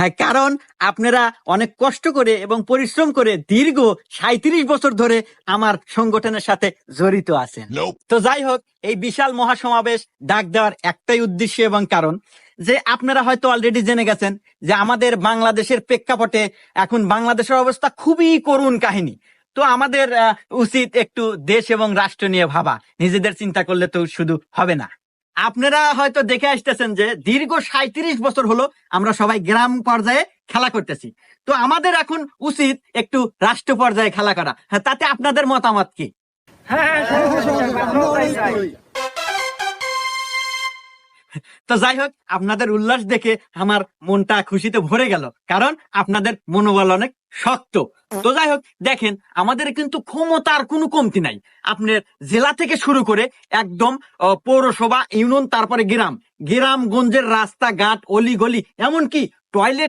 হ্যাঁ, কারণ আপনারা অনেক কষ্ট করে এবং পরিশ্রম করে দীর্ঘ 37 বছর ধরে আমার সংগঠনের সাথে জড়িত আছেন। তো যাই হোক, এই বিশাল মহাসমাবেশ ডাক দেওয়ার একটাই উদ্দেশ্য এবং কারণ যে আপনারা হয়তো অলরেডি জেনে গেছেন যে আমাদের বাংলাদেশের প্রেক্ষাপটে এখন বাংলাদেশের অবস্থা খুবই করুণ কাহিনী। তো আমাদের উচিত একটু দেশ এবং রাষ্ট্র নিয়ে ভাবা, নিজেদের চিন্তা করলে তো শুধু হবে না। আপনারা হয়তো দেখে আসতেছেন যে দীর্ঘ 37 বছর হলো আমরা সবাই গ্রাম পর্যায়ে খেলা করতেছি। তো আমাদের এখন উচিত একটু রাষ্ট্র পর্যায়ে খেলা করা। হ্যাঁ, তাতে আপনাদের মতামত কি? তো যাই হোক, আপনাদের উল্লাস দেখে আমার মনটা খুশিতে ভরে গেল, কারণ আপনাদের মনোবল অনেক শক্ত। তো যাই হোক, দেখেন আমাদের কিন্তু ক্ষমতার কোনো কমতি নাই। আপনার জেলা থেকে শুরু করে একদম পৌরসভা, ইউনিয়ন, তারপরে গ্রাম, গ্রামগঞ্জের রাস্তাঘাট, অলিগলি, এমনকি টয়লেট